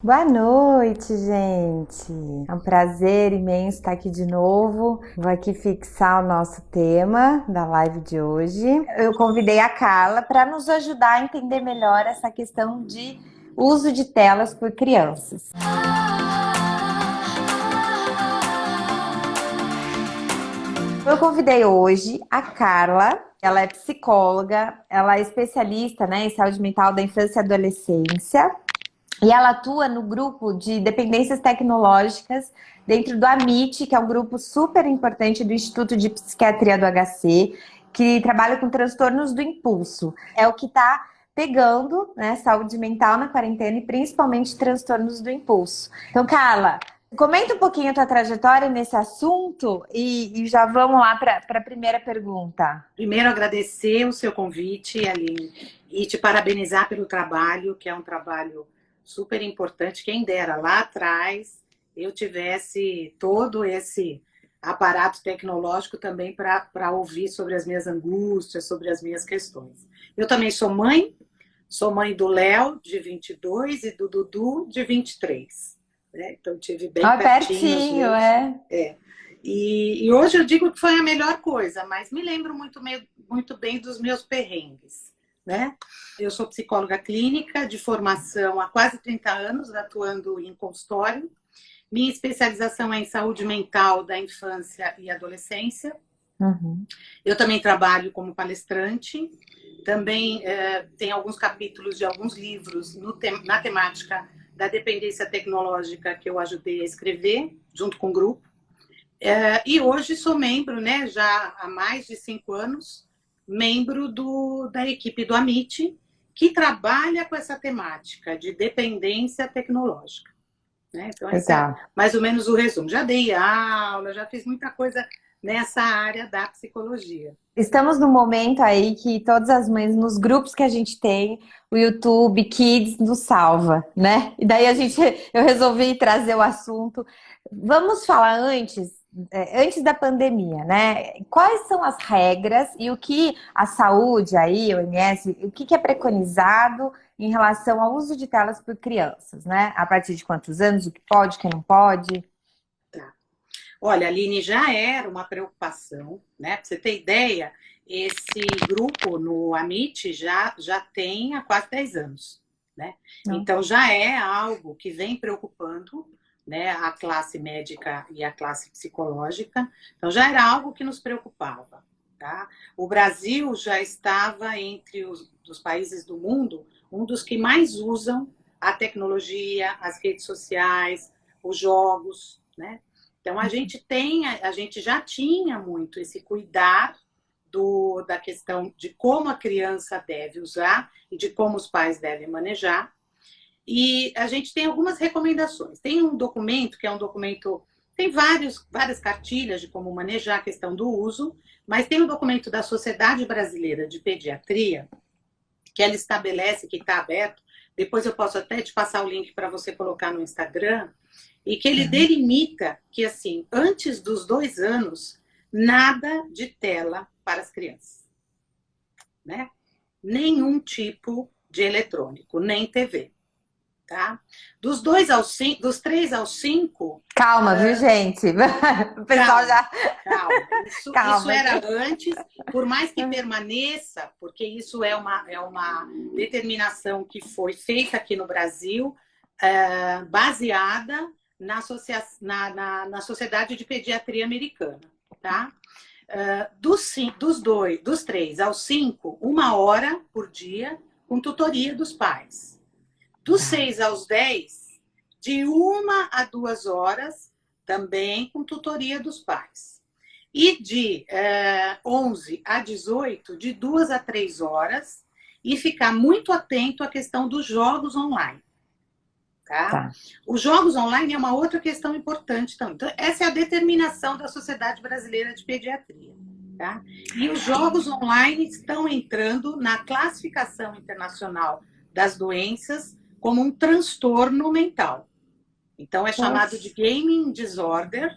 Boa noite, gente. É um prazer imenso estar aqui de novo. Vou aqui fixar o nosso tema da live de hoje. Eu convidei a Carla para nos ajudar a entender melhor essa questão de uso de telas por crianças. Eu convidei hoje a Carla. Ela é psicóloga, ela é especialista, em saúde mental da infância e adolescência. E ela atua no grupo de dependências tecnológicas dentro do AMIT, que é um grupo super importante do Instituto de Psiquiatria do HC, que trabalha com transtornos do impulso. É o que está pegando, saúde mental na quarentena e principalmente transtornos do impulso. Então, Carla, comenta um pouquinho a tua trajetória nesse assunto e já vamos lá para a primeira pergunta. Primeiro, agradecer o seu convite, Aline, e te parabenizar pelo trabalho, que é um trabalho super importante. Quem dera lá atrás eu tivesse todo esse aparato tecnológico também para ouvir sobre as minhas angústias, sobre as minhas questões. Eu também sou mãe do Léo, de 22, e do Dudu, de 23. Né? Então, tive bem pertinho os Pertinho, meus. é. E hoje eu digo que foi a melhor coisa, mas me lembro muito bem dos meus perrengues, né? Eu sou psicóloga clínica de formação há quase 30 anos, atuando em consultório. Minha especialização é em saúde mental da infância e adolescência. Uhum. Eu também trabalho como palestrante. Também tem alguns capítulos de alguns livros na temática da dependência tecnológica que eu ajudei a escrever, junto com o grupo. E hoje sou membro, né, já há mais de 5 anos, membro da equipe do AMIT, que trabalha com essa temática de dependência tecnológica. Né? Então, esse é Legal. mais ou menos o resumo. Já dei aula, já fiz muita coisa nessa área da psicologia. Estamos num momento aí que todas as mães, nos grupos que a gente tem, o YouTube Kids nos salva, né? E daí eu resolvi trazer o assunto. Vamos falar antes da pandemia, né? Quais são as regras e o que a saúde aí, o OMS, o que é preconizado em relação ao uso de telas por crianças, né? A partir de quantos anos, o que pode, o que não pode? Tá. Olha, Aline, já era uma preocupação, né? Para você ter ideia, esse grupo no AMIT já tem há quase 10 anos, né? Então já é algo que vem preocupando, né, a classe médica e a classe psicológica. Então já era algo que nos preocupava, tá? O Brasil já estava entre os países do mundo um dos que mais usam a tecnologia, as redes sociais, os jogos, né? Então, a gente já tinha muito esse cuidar da questão de como a criança deve usar e de como os pais devem manejar. E a gente tem algumas recomendações. Tem um documento, que é um documento, tem várias cartilhas de como manejar a questão do uso, mas tem um documento da Sociedade Brasileira de Pediatria, que ela estabelece, que está aberto, depois eu posso até te passar o link para você colocar no Instagram, e que ele delimita que, assim, antes dos 2 anos, nada de tela para as crianças. Né? Nenhum tipo de eletrônico, nem TV. Tá? Dos 3 aos 5. Calma, viu, gente? O pessoal já. Calma. Calma. Isso era antes, por mais que permaneça, porque isso é uma determinação que foi feita aqui no Brasil, baseada na Sociedade de Pediatria Americana. Tá? Dos 3 aos 5, 1 hora por dia, com tutoria dos pais. Dos 6 aos 10, de 1 a 2 horas, também com tutoria dos pais. E de 11 a 18, de 2 a 3 horas, e ficar muito atento à questão dos jogos online. Tá? Os jogos online é uma outra questão importante também. Então, essa é a determinação da Sociedade Brasileira de Pediatria. Tá? E os jogos online estão entrando na classificação internacional das doenças como um transtorno mental. Então, é chamado de gaming disorder,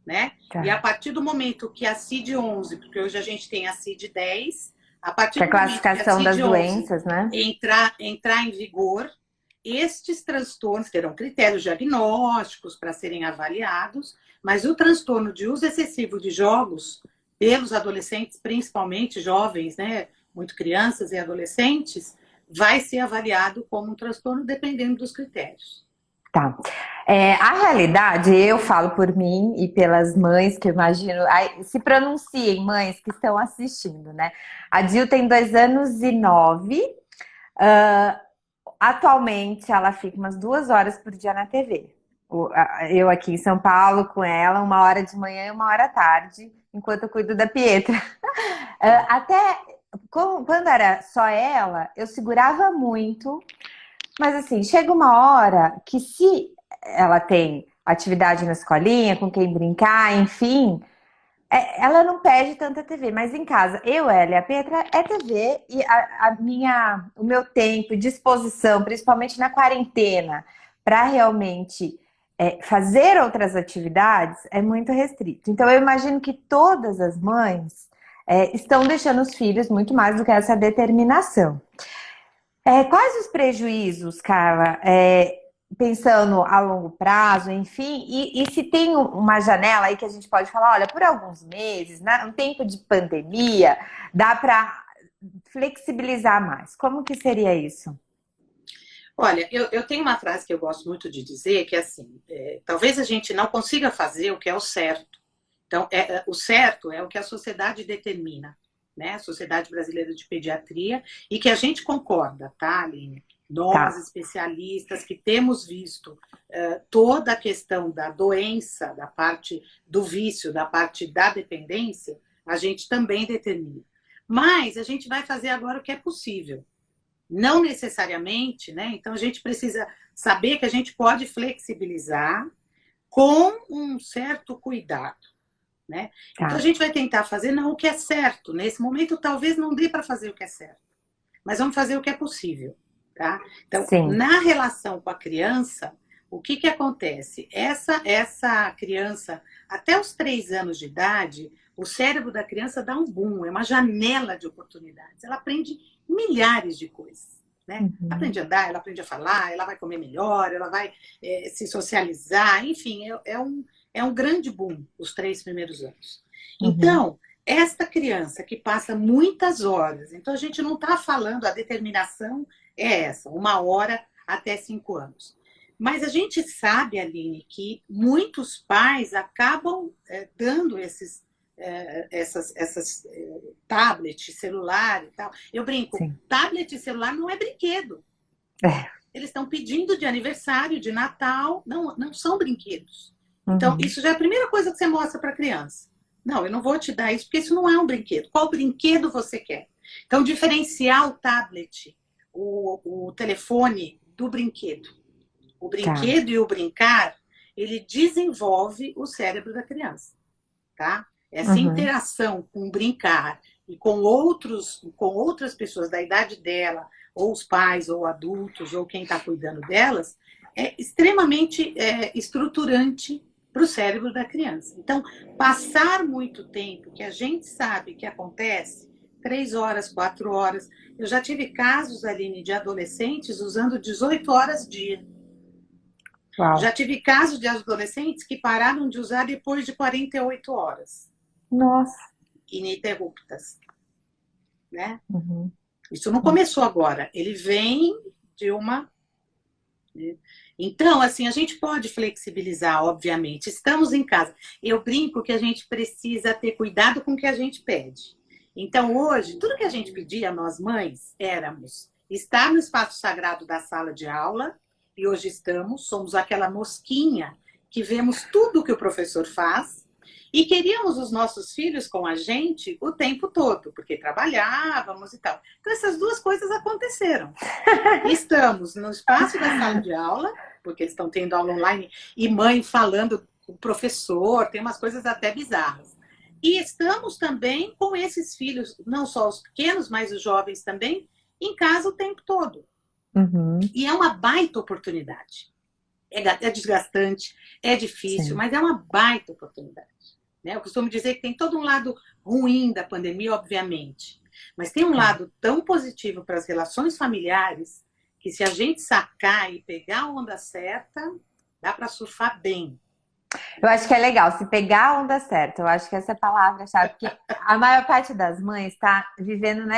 né? Tá. E a partir do momento que a CID-11, porque hoje a gente tem a CID-10, a partir do classificação momento que a das CID-11 doenças, né? entrar em vigor, estes transtornos terão critérios diagnósticos para serem avaliados, mas o transtorno de uso excessivo de jogos pelos adolescentes, principalmente jovens, né, muito crianças e adolescentes, vai ser avaliado como um transtorno dependendo dos critérios. Tá. A realidade, eu falo por mim e pelas mães que eu imagino, se pronunciem, mães que estão assistindo, né? A Dil tem 2 anos e 9. Atualmente, ela fica umas 2 horas por dia na TV. Eu aqui em São Paulo com ela, 1 hora de manhã e 1 hora à tarde, enquanto eu cuido da Pietra. Até quando era só ela, eu segurava muito. Mas assim, chega uma hora que se ela tem atividade na escolinha, com quem brincar, enfim, ela não perde tanta TV. Mas em casa, ela e a Petra é TV e o meu tempo e disposição, principalmente na quarentena, para realmente fazer outras atividades é muito restrito. Então eu imagino que todas as mães estão deixando os filhos muito mais do que essa determinação. Quais os prejuízos, Carla, pensando a longo prazo, enfim, e se tem uma janela aí que a gente pode falar, olha, por alguns meses, né, um tempo de pandemia, dá para flexibilizar mais. Como que seria isso? Olha, eu tenho uma frase que eu gosto muito de dizer, que é assim, talvez a gente não consiga fazer o que é o certo. Então, o certo é o que a sociedade determina, né? A Sociedade Brasileira de Pediatria, e que a gente concorda, tá, Aline? Nós, especialistas, que temos visto toda a questão da doença, da parte do vício, da parte da dependência, a gente também determina. Mas a gente vai fazer agora o que é possível. Não necessariamente, né? Então a gente precisa saber que a gente pode flexibilizar com um certo cuidado. Né? Então a gente vai tentar fazer não o que é certo. Nesse momento talvez não dê para fazer o que é certo, mas vamos fazer o que é possível. Tá? Então, na relação com a criança, o que acontece? Essa criança, até os 3 anos de idade, o cérebro da criança dá um boom, é uma janela de oportunidades. Ela aprende milhares de coisas. Né? Uhum. Ela aprende a andar, ela aprende a falar, ela vai comer melhor, ela vai se socializar, enfim, é um grande boom os 3 primeiros anos. Uhum. Então, esta criança que passa muitas horas, então a gente não está falando, a determinação é essa, 1 hora até 5 anos. Mas a gente sabe, Aline, que muitos pais acabam dando essas tablet, celular e tal. Eu brinco, sim, tablet e celular não é brinquedo. Eles estão pedindo de aniversário, de Natal, não são brinquedos. Então, isso já é a primeira coisa que você mostra para a criança. Não, eu não vou te dar isso, porque isso não é um brinquedo. Qual brinquedo você quer? Então, diferenciar o tablet, o telefone do brinquedo. O brinquedo e o brincar, ele desenvolve o cérebro da criança. Tá? Essa interação com o brincar e com outras pessoas da idade dela, ou os pais, ou adultos, ou quem está cuidando delas, é extremamente estruturante para o cérebro da criança. Então, passar muito tempo, que a gente sabe que acontece, 3 horas, 4 horas. Eu já tive casos, Aline, de adolescentes usando 18 horas dia. Uau. Já tive casos de adolescentes que pararam de usar depois de 48 horas. Nossa. Ininterruptas. Né? Isso não começou agora. Ele vem de uma... Então, assim, a gente pode flexibilizar, obviamente. Estamos em casa. Eu brinco que a gente precisa ter cuidado com o que a gente pede. Então, hoje, tudo que a gente pedia, nós mães, éramos estar no espaço sagrado da sala de aula, e hoje somos aquela mosquinha que vemos tudo que o professor faz, e queríamos os nossos filhos com a gente o tempo todo, porque trabalhávamos e tal. Então, essas 2 coisas aconteceram. Estamos no espaço da sala de aula, porque eles estão tendo aula online, e mãe falando com o professor, tem umas coisas até bizarras. E estamos também com esses filhos, não só os pequenos, mas os jovens também, em casa o tempo todo. E é uma baita oportunidade. É desgastante, é difícil, sim, mas é uma baita oportunidade. Né? Eu costumo dizer que tem todo um lado ruim da pandemia, obviamente, mas tem um lado tão positivo para as relações familiares que se a gente sacar e pegar a onda certa, dá para surfar bem. Eu acho que é legal, se pegar a onda certa, eu acho que essa é a palavra-chave, porque a maior parte das mães está vivendo,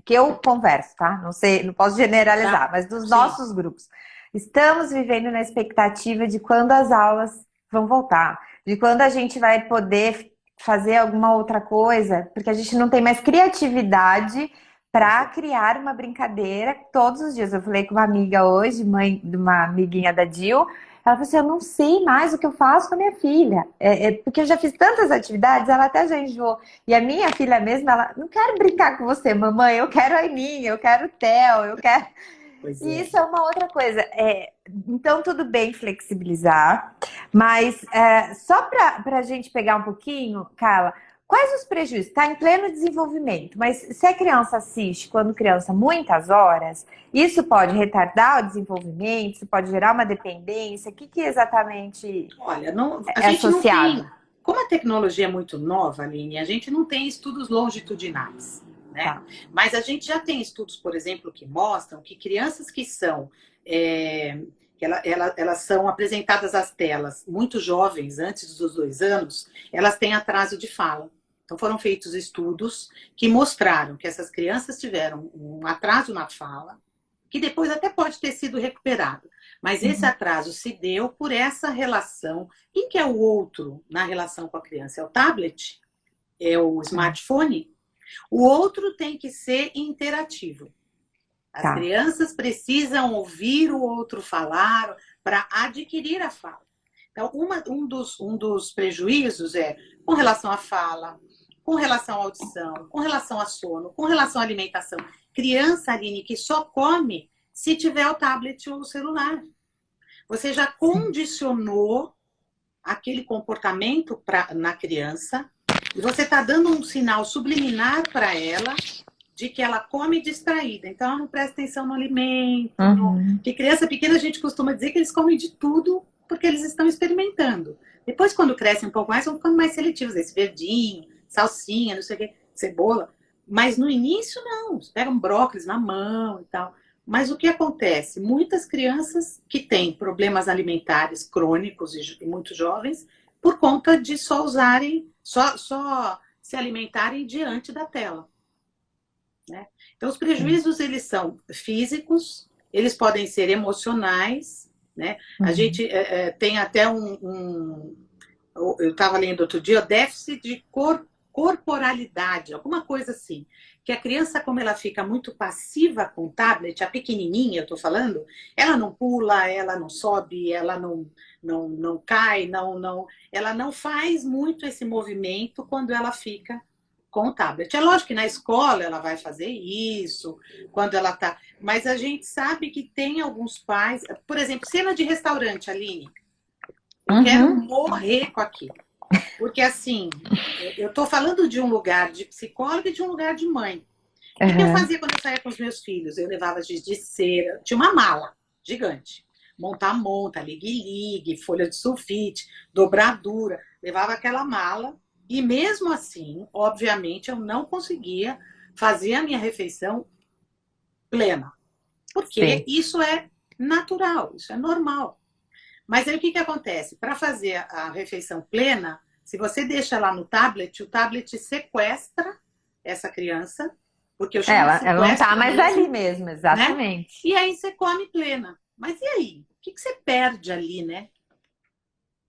que eu converso, tá? Não sei, não posso generalizar, Tá? mas dos Sim. nossos grupos. Estamos vivendo na expectativa de quando as aulas vão voltar, de quando a gente vai poder fazer alguma outra coisa, porque a gente não tem mais criatividade para criar uma brincadeira todos os dias. Eu falei com uma amiga hoje, mãe de uma amiguinha da Dil. Ela falou assim, eu não sei mais o que eu faço com a minha filha. Porque eu já fiz tantas atividades, ela até já enjoou. E a minha filha mesmo, ela, não quero brincar com você, mamãe, eu quero a Aninha, eu quero o Theo, eu quero... Pois E é. isso é uma outra coisa. Então, tudo bem flexibilizar, mas só para a gente pegar um pouquinho, Carla, quais os prejuízos? Está em pleno desenvolvimento, mas se a criança assiste, quando criança, muitas horas, isso pode retardar o desenvolvimento, isso pode gerar uma dependência? O que exatamente Olha, não, a é gente não associado? tem. Como a tecnologia é muito nova, Aline, a gente não tem estudos longitudinais, né? Tá. Mas a gente já tem estudos, por exemplo, que mostram que crianças que são elas são apresentadas às telas muito jovens, antes dos 2 anos, elas têm atraso de fala. Então foram feitos estudos que mostraram que essas crianças tiveram um atraso na fala, que depois até pode ter sido recuperado. Mas esse Uhum. atraso se deu por essa relação. Quem que é o outro na relação com a criança? É o tablet? É o smartphone? O outro tem que ser interativo. As Tá. crianças precisam ouvir o outro falar para adquirir a fala. Então, um dos prejuízos é com relação à fala, com relação à audição, com relação a sono, com relação à alimentação. Criança, Aline, que só come se tiver o tablet ou o celular. Você já condicionou aquele comportamento na criança e você está dando um sinal subliminar para ela de que ela come distraída. Então, ela não presta atenção no alimento. Uhum. Porque criança pequena, a gente costuma dizer que eles comem de tudo porque eles estão experimentando. Depois, quando crescem um pouco mais, vão ficando mais seletivos. Esse verdinho, salsinha, não sei o quê, cebola. Mas no início, não. Eles pegam brócolis na mão e tal. Mas o que acontece? Muitas crianças que têm problemas alimentares crônicos e muito jovens, por conta de só usarem, só se alimentarem diante da tela. Né? Então, os prejuízos, eles são físicos, eles podem ser emocionais, né? A gente tem até eu estava lendo outro dia, déficit de corporalidade, alguma coisa assim. Que a criança, como ela fica muito passiva com o tablet, a pequenininha, eu estou falando, ela não pula, ela não sobe, ela não cai, ela não faz muito esse movimento quando ela fica com o tablet. É lógico que na escola ela vai fazer isso, quando ela está... Mas a gente sabe que tem alguns pais... Por exemplo, cena de restaurante, Aline. Eu quero morrer com aquilo. Porque, assim, eu estou falando de um lugar de psicóloga e de um lugar de mãe. O que eu fazia quando eu saía com os meus filhos? Eu levava giz de cera, tinha uma mala gigante. Monta, ligue, folha de sulfite, dobradura. Levava aquela mala e mesmo assim, obviamente, eu não conseguia fazer a minha refeição plena. Porque Sim. isso é natural, isso é normal. Mas aí o que acontece? Para fazer a refeição plena, se você deixa lá no tablet, o tablet sequestra essa criança, porque eu chamo de Ela não está sequestro mais mesmo, ali mesmo, né? exatamente. E aí você come plena. Mas e aí? O que você perde ali, né?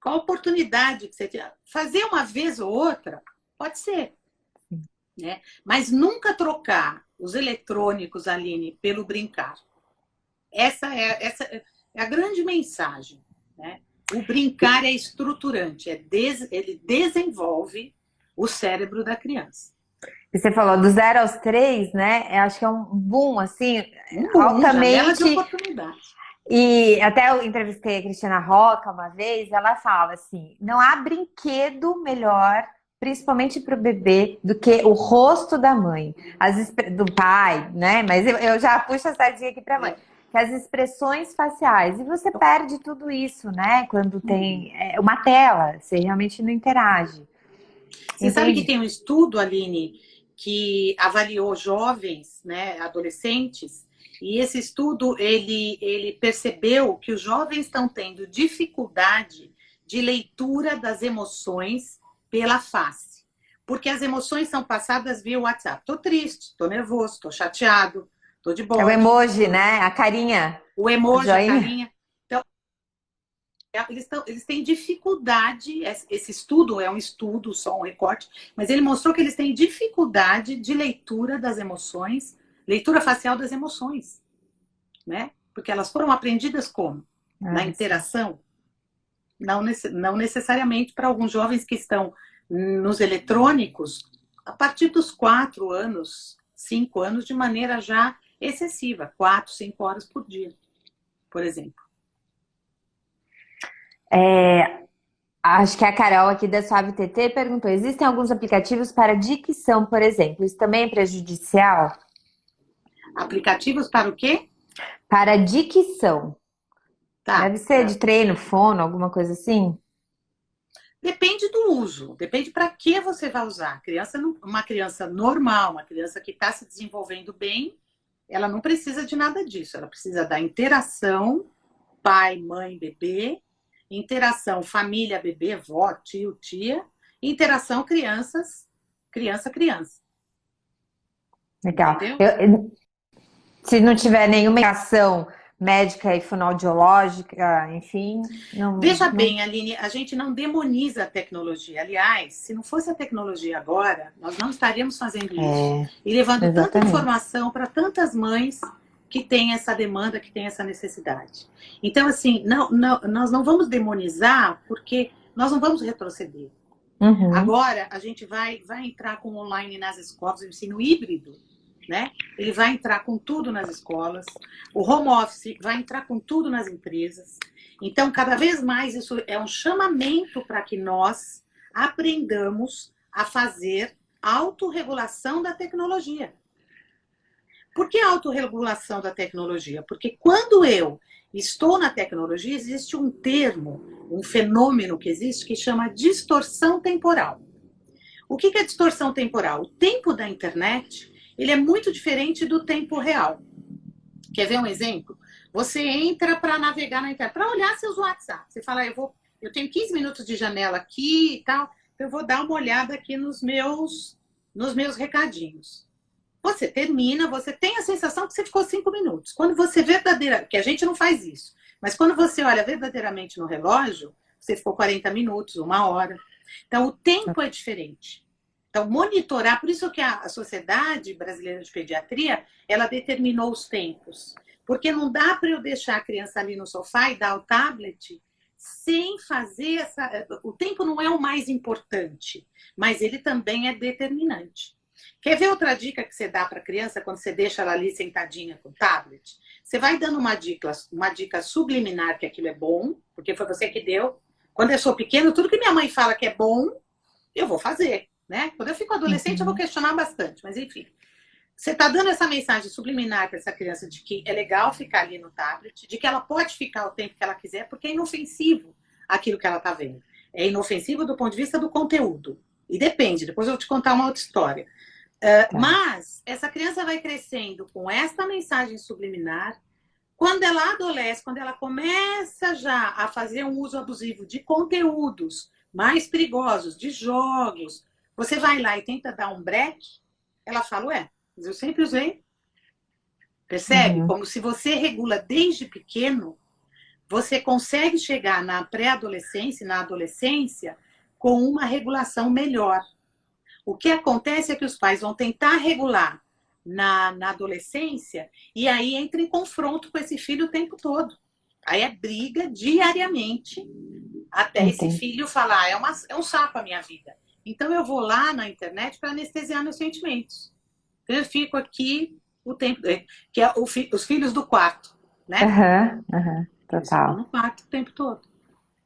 Qual a oportunidade que você tem? Fazer uma vez ou outra, pode ser. Né? Mas nunca trocar os eletrônicos, Aline, pelo brincar. Essa é a grande mensagem. Né? O brincar é estruturante, ele desenvolve o cérebro da criança. E você falou do 0 aos 3, né? Eu acho que é um boom, assim, Janela de altamente. oportunidade. E até eu entrevistei a Cristina Roca uma vez, ela fala assim: não há brinquedo melhor, principalmente para o bebê, do que o rosto da mãe, do pai, né? Mas eu já puxo a sardinha aqui para a mãe. Que as expressões faciais. E você perde tudo isso, né? Quando tem uma tela, você realmente não interage. Você sabe que tem um estudo, Aline, que avaliou jovens, né, adolescentes, E esse estudo, ele percebeu que os jovens estão tendo dificuldade de leitura das emoções pela face. Porque as emoções são passadas via WhatsApp. Tô triste, tô nervoso, tô chateado, tô de É o bode. emoji, né? A carinha, O a emoji, a joinha. carinha. Então, eles têm dificuldade, esse estudo é um estudo, só um recorte, mas ele mostrou que eles têm dificuldade de leitura das emoções, leitura facial das emoções, né? Porque elas foram aprendidas como? Na Sim. interação. Não necessariamente para alguns jovens que estão nos eletrônicos a partir dos 4 anos, 5 anos, de maneira já excessiva, 4, 5 horas por dia, por exemplo. Acho que a Carol aqui da Suave TT perguntou: existem alguns aplicativos para dicção, por exemplo? Isso também é prejudicial? Aplicativos para o quê? Para dicção. Tá. Deve ser de treino, fono, alguma coisa assim? Depende do uso, depende para que você vai usar. Uma criança normal, uma criança que está se desenvolvendo bem, ela não precisa de nada disso. Ela precisa da interação pai, mãe, bebê, interação família, bebê, vó, tio, tia, interação criança. Legal. Entendeu? Se não tiver nenhuma ação médica e fonoaudiológica, enfim, Veja não. bem, Aline, a gente não demoniza a tecnologia. Aliás, se não fosse a tecnologia agora, nós não estaríamos fazendo isso É, e levando tanta exatamente. informação para tantas mães que têm essa demanda, que têm essa necessidade. Então, assim, nós não vamos demonizar porque nós não vamos retroceder. Uhum. Agora, a gente vai entrar com online nas escolas, o ensino híbrido, né? Ele vai entrar com tudo nas escolas, o home office vai entrar com tudo nas empresas. Então, cada vez mais, isso é um chamamento para que nós aprendamos a fazer autorregulação da tecnologia. Por que autorregulação da tecnologia? Porque quando eu estou na tecnologia, existe um termo, um fenômeno que existe que chama distorção temporal. O que é distorção temporal? O tempo da internet ele é muito diferente do tempo real. Quer ver um exemplo? Você entra para navegar na internet, para olhar seus WhatsApp. Você fala, eu tenho 15 minutos de janela aqui e tal, eu vou dar uma olhada aqui nos meus recadinhos. Você termina, você tem a sensação que você ficou 5 minutos. Quando você verdadeiramente, que a gente não faz isso, mas quando você olha verdadeiramente no relógio, você ficou 40 minutos, 1 hora. Então, o tempo é diferente. Então, monitorar, por isso que a Sociedade Brasileira de Pediatria, ela determinou os tempos. Porque não dá para eu deixar a criança ali no sofá e dar o tablet sem fazer essa... O tempo não é o mais importante, mas ele também é determinante. Quer ver outra dica que você dá para a criança quando você deixa ela ali sentadinha com o tablet? Você vai dando uma dica subliminar que aquilo é bom, porque foi você que deu. Quando eu sou pequeno, tudo que minha mãe fala que é bom, eu vou fazer, né? Quando eu fico adolescente, eu vou Uhum. questionar bastante, mas enfim. Você está dando essa mensagem subliminar para essa criança de que é legal ficar ali no tablet, de que ela pode ficar o tempo que ela quiser, porque é inofensivo aquilo que ela está vendo. É inofensivo do ponto de vista do conteúdo. E depende, depois eu vou te contar uma outra história. Tá. Mas essa criança vai crescendo com esta mensagem subliminar. Quando ela adolesce, quando ela começa já a fazer um uso abusivo de conteúdos mais perigosos, de jogos, você vai lá e tenta dar um break, ela fala, ué, mas eu sempre usei. Percebe? Uhum. Como se você regula desde pequeno, você consegue chegar na pré-adolescência, na adolescência, com uma regulação melhor. O que acontece é que os pais vão tentar regular na adolescência e aí entra em confronto com esse filho o tempo todo. Aí é briga diariamente até esse Entendi. filho falar, é um saco a minha vida. Então eu vou lá na internet para anestesiar meus sentimentos. Então eu fico aqui o tempo, que é os filhos do quarto, né? Aham, aham, Eles ficam total. no quarto o tempo todo,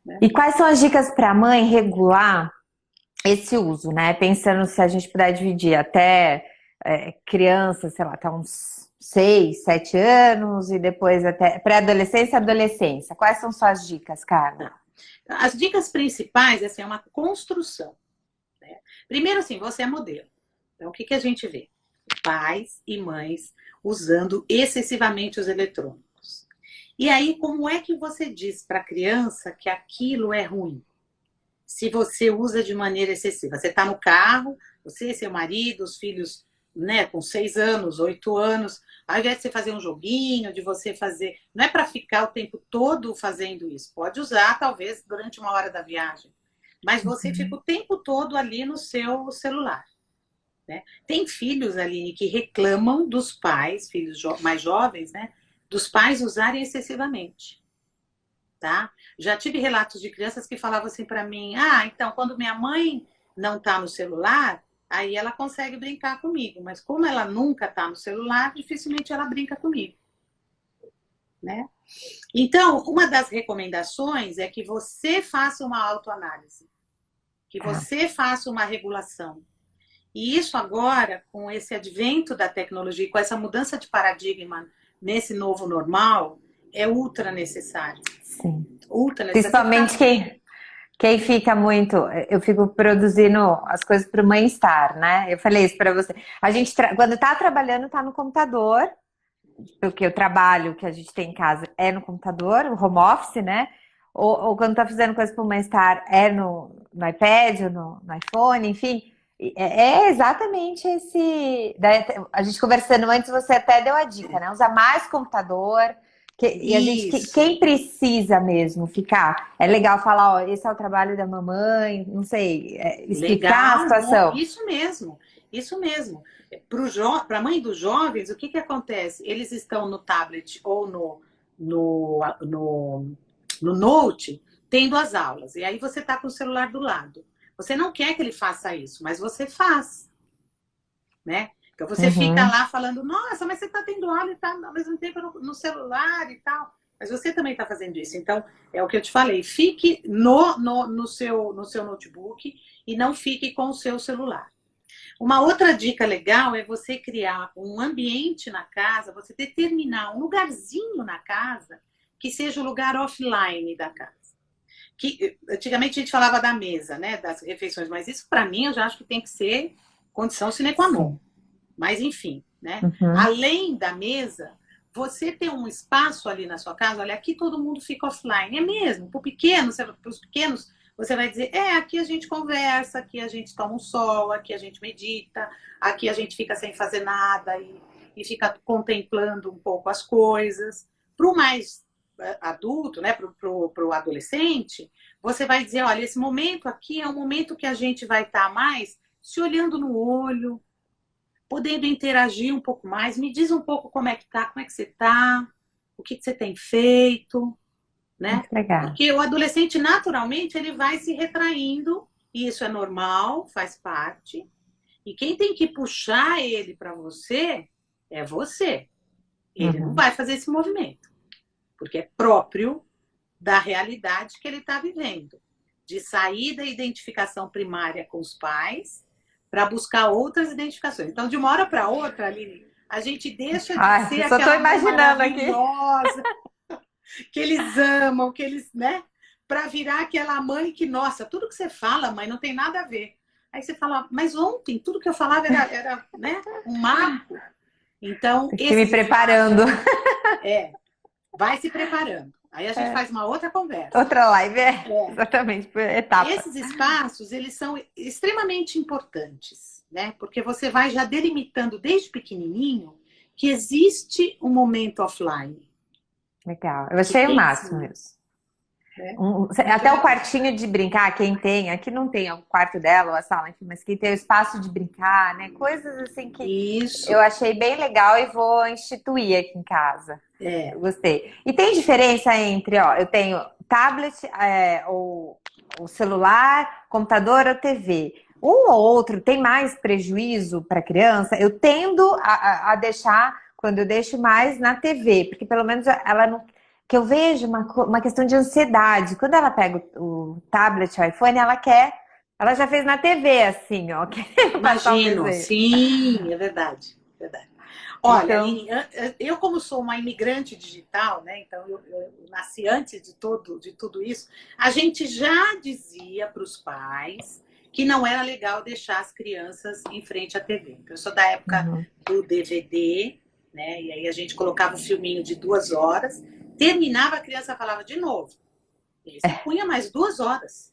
né? E quais são as dicas para a mãe regular esse uso, né? Pensando se a gente puder dividir até criança, sei lá, até uns 6, 7 anos e depois até pré-adolescência e adolescência. Quais são suas dicas, Carla? As dicas principais assim, é uma construção. Né? Primeiro, assim, você é modelo. Então, o que a gente vê? pais e mães usando excessivamente os eletrônicos. E aí, como é que você diz para a criança que aquilo é ruim? Se você usa de maneira excessiva. Você está no carro, você, seu marido, os filhos, né, com 6 anos, 8 anos, ao invés de você fazer um joguinho, de você fazer... Não é para ficar o tempo todo fazendo isso. Pode usar, talvez, durante uma hora da viagem. Mas você fica o tempo todo ali no seu celular. Né? Tem filhos, Aline, que reclamam dos pais, filhos mais jovens, né, dos pais usarem excessivamente. Tá? Já tive relatos de crianças que falavam assim para mim, então, quando minha mãe não está no celular, aí ela consegue brincar comigo, mas como ela nunca está no celular, dificilmente ela brinca comigo. Né? Então, uma das recomendações é que você faça uma autoanálise, que você faça uma regulação. E isso agora, com esse advento da tecnologia, com essa mudança de paradigma nesse novo normal, é ultra necessário. Sim. Ultra necessário. Principalmente quem fica muito... Eu fico produzindo as coisas para o bem-estar, né? Eu falei isso para você. A gente, quando está trabalhando, está no computador, porque o trabalho que a gente tem em casa é no computador, o home office, né? Ou quando está fazendo coisa para o bem-estar é no iPad, ou no iPhone, enfim... É exatamente esse... A gente conversando antes, você até deu a dica, né? Usa mais computador. E a gente, quem precisa mesmo ficar, é legal falar, ó, esse é o trabalho da mamãe, não sei, explicar a situação. Isso mesmo, isso mesmo. Para a mãe dos jovens, o que acontece? Eles estão no tablet ou no Note, tendo as aulas. E aí você está com o celular do lado. Você não quer que ele faça isso, mas você faz. Né? Então você fica lá falando, nossa, mas você está tendo aula e está ao mesmo tempo no celular e tal. Mas você também está fazendo isso. Então, é o que eu te falei, fique no seu notebook e não fique com o seu celular. Uma outra dica legal é você criar um ambiente na casa, você determinar um lugarzinho na casa que seja o lugar offline da casa. Que antigamente a gente falava da mesa, né, das refeições, mas isso para mim eu já acho que tem que ser condição sine qua non. Mas enfim, né? Além da mesa, você tem um espaço ali na sua casa, olha, aqui todo mundo fica offline, é mesmo, para os pequenos, você vai dizer, aqui a gente conversa, aqui a gente toma um sol, aqui a gente medita, aqui a gente fica sem fazer nada e fica contemplando um pouco as coisas. Para o mais adulto, né, para o adolescente, você vai dizer, olha, esse momento aqui é um momento que a gente vai estar mais se olhando no olho, podendo interagir um pouco mais. Me diz um pouco como é que tá, como é que você tá, o que você tem feito, né? Porque o adolescente, naturalmente, ele vai se retraindo, e isso é normal, faz parte. E quem tem que puxar ele para você é você. Ele não vai fazer esse movimento, porque é próprio da realidade que ele está vivendo, de sair da identificação primária com os pais para buscar outras identificações. Então, de uma hora para outra, Aline, a gente deixa de ser aquela mãe maravilhosa que eles amam, que eles, né? Para virar aquela mãe que, nossa, tudo que você fala, mãe, não tem nada a ver. Aí você fala, mas ontem tudo que eu falava era né, um marco. Então, tem que me preparando. Vai se preparando. Aí a gente faz uma outra conversa. Outra live, exatamente, por etapa. Esses espaços, eles são extremamente importantes, né? Porque você vai já delimitando desde pequenininho que existe um momento offline. Legal, eu achei o máximo isso. Até o quartinho de brincar, quem tem, aqui não tem o quarto dela ou a sala, enfim, mas quem tem o espaço de brincar, né? Coisas assim que eu achei bem legal e vou instituir aqui em casa. Eu gostei. E tem diferença entre, ó, eu tenho tablet, ou celular, computador ou TV. Um ou outro tem mais prejuízo para a criança? Eu tendo a deixar, quando eu deixo mais na TV, porque pelo menos ela não... Que eu vejo uma questão de ansiedade. Quando ela pega o tablet, o iPhone, ela já fez na TV, assim, ó. Imagino, sim, é verdade. Olha, Aline, eu como sou uma imigrante digital, né? Então eu nasci antes de tudo isso. A gente já dizia para os pais que não era legal deixar as crianças em frente à TV. Eu sou da época do DVD, né? E aí a gente colocava um filminho de 2 horas, terminava, a criança falava de novo. E aí você punha mais 2 horas.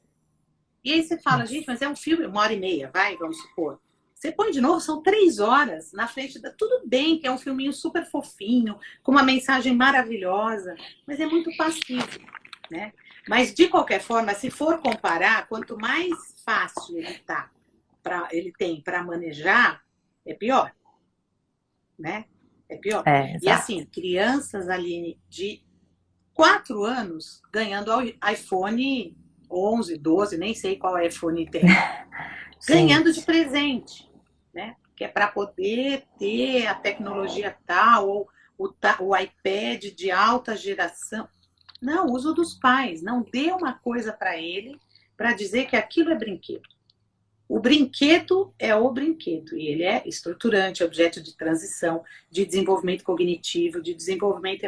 E aí você fala, gente, mas é um filme, 1h30, vai, vamos supor. Você põe de novo, são 3 horas na frente da... Tudo bem que é um filminho super fofinho, com uma mensagem maravilhosa, mas é muito passivo, né? Mas, de qualquer forma, se for comparar, quanto mais fácil ele tem para manejar, é pior, né? É pior. E assim, crianças, Aline, de 4 anos ganhando iPhone 11, 12, nem sei qual iPhone tem, ganhando de presente, né? Que é para poder ter a tecnologia tal, ou o iPad de alta geração. Não, uso dos pais. Não dê uma coisa para ele para dizer que aquilo é brinquedo. O brinquedo é o brinquedo. E ele é estruturante, objeto de transição, de desenvolvimento cognitivo, de desenvolvimento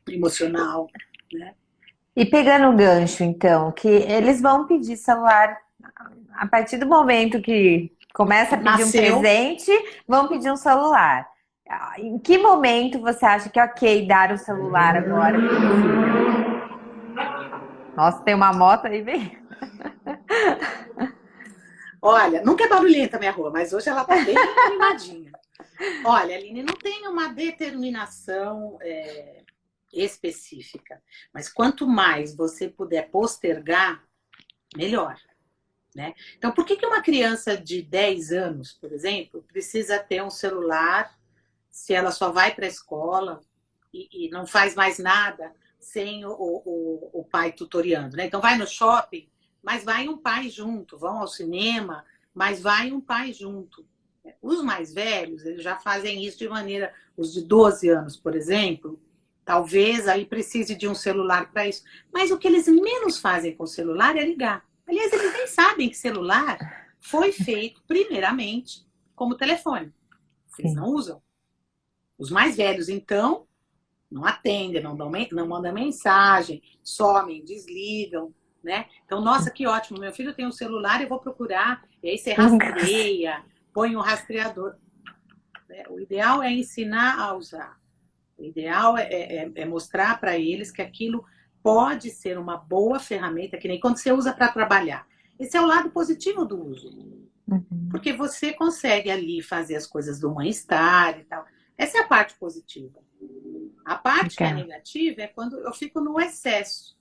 emocional, né? E pegando o gancho, então, que eles vão pedir celular a partir do momento que começa a pedir um presente, vão pedir um celular. Em que momento você acha que é ok dar o celular agora? Nossa, tem uma moto aí, bem. Olha, nunca é barulhenta a minha rua, mas hoje ela tá bem animadinha. Olha, Aline, não tem uma determinação específica, mas quanto mais você puder postergar, melhor, né? Então, por que uma criança de 10 anos, por exemplo, precisa ter um celular se ela só vai para a escola e não faz mais nada sem o pai tutoriando, né? Então, vai no shopping, mas vai um pai junto, vão ao cinema, mas vai um pai junto. Os mais velhos, eles já fazem isso de maneira... Os de 12 anos, por exemplo, talvez aí precise de um celular para isso. Mas o que eles menos fazem com o celular é ligar. Aliás, eles nem sabem que celular foi feito, primeiramente, como telefone. Eles não usam. Os mais velhos, então, não atendem, não mandam mensagem, somem, desligam, né? Então, nossa, que ótimo, meu filho tem um celular, eu vou procurar, e aí você rastreia, põe um rastreador. O ideal é ensinar a usar. O ideal é mostrar para eles que aquilo pode ser uma boa ferramenta, que nem quando você usa para trabalhar. Esse é o lado positivo do uso. Porque você consegue ali fazer as coisas do bem-estar e tal. Essa é a parte positiva. A parte que é negativa é quando eu fico no excesso.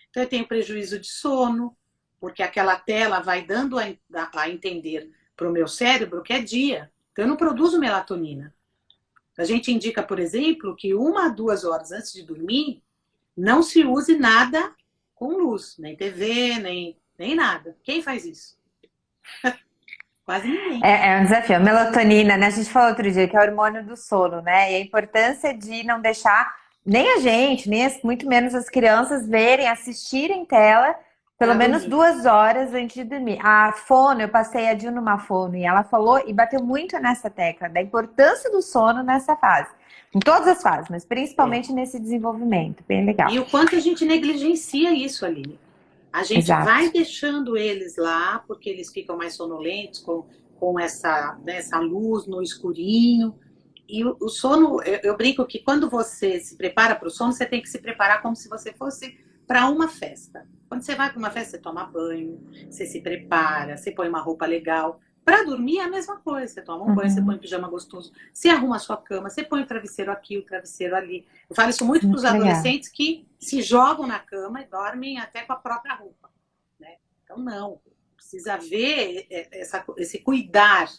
Então, eu tenho prejuízo de sono, porque aquela tela vai dando a entender para o meu cérebro que é dia. Então, eu não produzo melatonina. A gente indica, por exemplo, que 1 a 2 horas antes de dormir, não se use nada com luz, nem TV, nem nada. Quem faz isso? Quase ninguém. É um desafio. A melatonina, né? A gente falou outro dia que é o hormônio do sono, né? E a importância de não deixar nem a gente, muito menos as crianças verem, assistirem tela pelo menos 2 horas antes de dormir. A fono, eu passei a Dil numa fono e ela falou e bateu muito nessa tecla da importância do sono nessa fase. Em todas as fases, mas principalmente nesse desenvolvimento. Bem legal. E o quanto a gente negligencia isso, Aline. A gente vai deixando eles lá, porque eles ficam mais sonolentos com essa luz no escurinho. E o sono, eu brinco que quando você se prepara para o sono, você tem que se preparar como se você fosse para uma festa. Quando você vai para uma festa, você toma banho, você se prepara, você põe uma roupa legal. Para dormir é a mesma coisa. Você toma um banho, você põe um pijama gostoso, você arruma a sua cama, você põe o travesseiro aqui, o travesseiro ali. Eu falo isso muito para os adolescentes que se jogam na cama e dormem até com a própria roupa, né? Então, não. Precisa ver esse cuidar